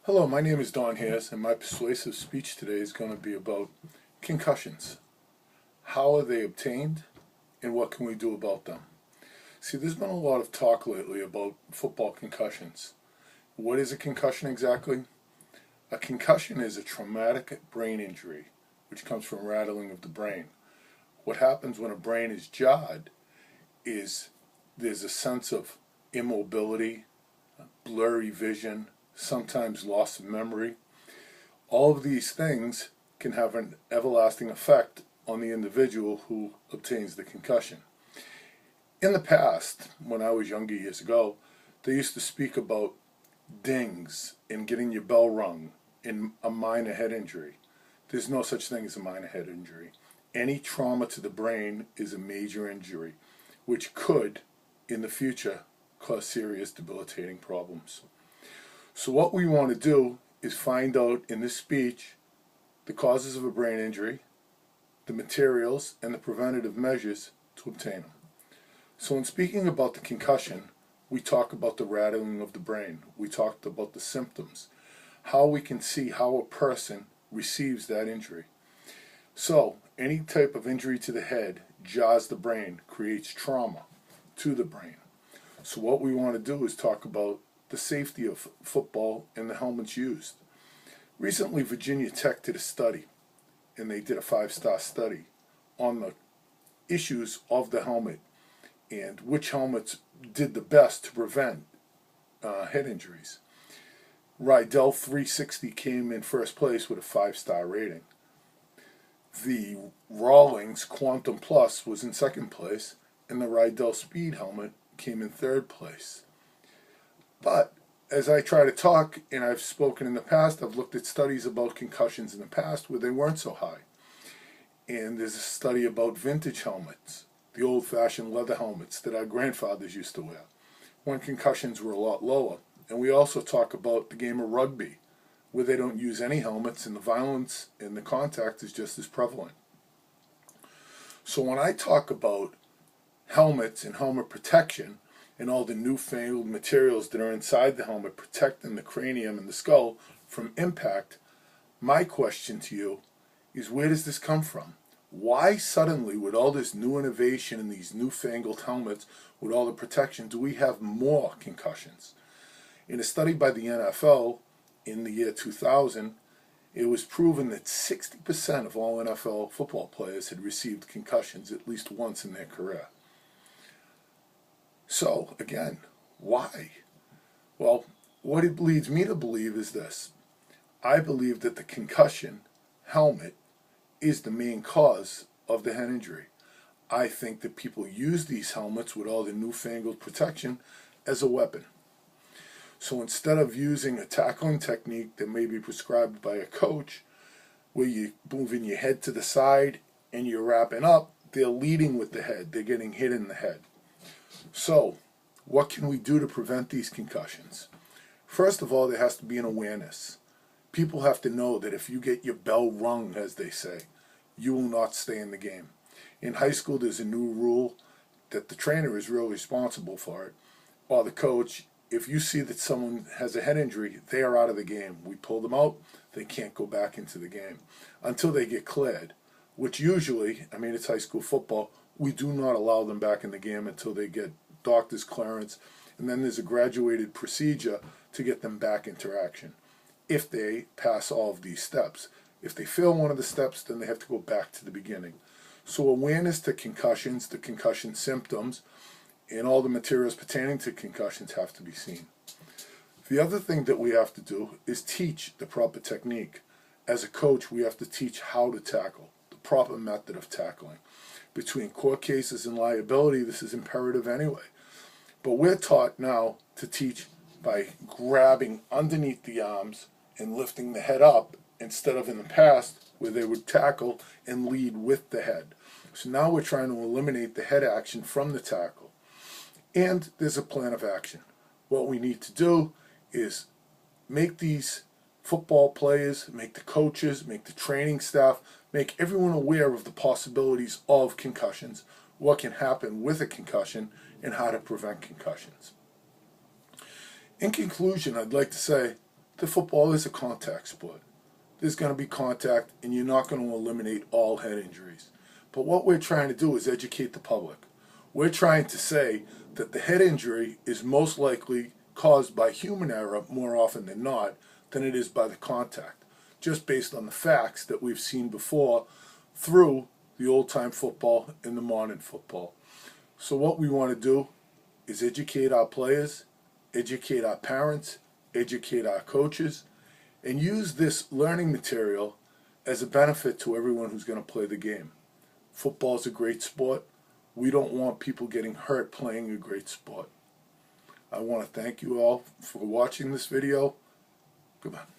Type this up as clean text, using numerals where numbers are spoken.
Hello, my name is Don Hayes, and my persuasive speech today is going to be about concussions. How are they obtained, and what can we do about them? See, there's been a lot of talk lately about football concussions. What is a concussion exactly? A concussion is a traumatic brain injury, which comes from rattling of the brain. What happens when a brain is jarred is there's a sense of immobility, blurry vision, sometimes loss of memory. All of these things can have an everlasting effect on the individual who obtains the concussion. In the past, when I was younger years ago, they used to speak about dings and getting your bell rung in a minor head injury. There's no such thing as a minor head injury. Any trauma to the brain is a major injury, which could, in the future, cause serious debilitating problems. So what we want to do is find out in this speech the causes of a brain injury, the materials, and the preventative measures to obtain them. So in speaking about the concussion, we talk about the rattling of the brain. We talked about the symptoms, how we can see how a person receives that injury. So any type of injury to the head jars the brain, creates trauma to the brain. So what we want to do is talk about the safety of football and the helmets used. Recently, Virginia Tech did a study, and they did a 5-star study on the issues of the helmet and which helmets did the best to prevent head injuries. Rydell 360 came in first place with a 5-star rating. The Rawlings Quantum Plus was in second place, and the Rydell Speed helmet came in third place. But as I try to talk, and I've spoken in the past, I've looked at studies about concussions in the past where they weren't so high. And there's a study about vintage helmets, the old-fashioned leather helmets that our grandfathers used to wear, when concussions were a lot lower. And we also talk about the game of rugby, where they don't use any helmets and the violence and the contact is just as prevalent. So when I talk about helmets and helmet protection, and all the newfangled materials that are inside the helmet protecting the cranium and the skull from impact, my question to you is, where does this come from? Why suddenly, with all this new innovation and these newfangled helmets, with all the protection, do we have more concussions? In a study by the NFL in the year 2000, it was proven that 60% of all NFL football players had received concussions at least once in their career. So, again, why? Well, what it leads me to believe is this. I believe that the concussion helmet is the main cause of the head injury. I think that people use these helmets with all the newfangled protection as a weapon. So instead of using a tackling technique that may be prescribed by a coach, where you're moving your head to the side and you're wrapping up, they're leading with the head. They're getting hit in the head. So, what can we do to prevent these concussions? First of all, there has to be an awareness. People have to know that if you get your bell rung, as they say, you will not stay in the game. In high school, there's a new rule that the trainer is really responsible for it, or the coach. If you see that someone has a head injury, they are out of the game. We pull them out, they can't go back into the game until they get cleared, which usually, it's high school football, we do not allow them back in the game until they get doctor's clearance, and then there's a graduated procedure to get them back into action if they pass all of these steps. If they fail one of the steps, then they have to go back to the beginning. So awareness to concussions, the concussion symptoms, and all the materials pertaining to concussions have to be seen. The other thing that we have to do is teach the proper technique. As a coach, we have to teach how to tackle, the proper method of tackling. Between court cases and liability, this is imperative anyway. But we're taught now to teach by grabbing underneath the arms and lifting the head up, instead of in the past where they would tackle and lead with the head. So now we're trying to eliminate the head action from the tackle. And there's a plan of action. What we need to do is make these football players, make the coaches, make the training staff, make everyone aware of the possibilities of concussions, what can happen with a concussion, and how to prevent concussions. In conclusion, I'd like to say that football is a contact sport. There's going to be contact, and you're not going to eliminate all head injuries. But what we're trying to do is educate the public. We're trying to say that the head injury is most likely caused by human error more often than not than it is by the contact, just based on the facts that we've seen before through the old-time football and the modern football. So what we want to do is educate our players, educate our parents, educate our coaches, and use this learning material as a benefit to everyone who's going to play the game. Football's a great sport. We don't want people getting hurt playing a great sport. I want to thank you all for watching this video. Goodbye.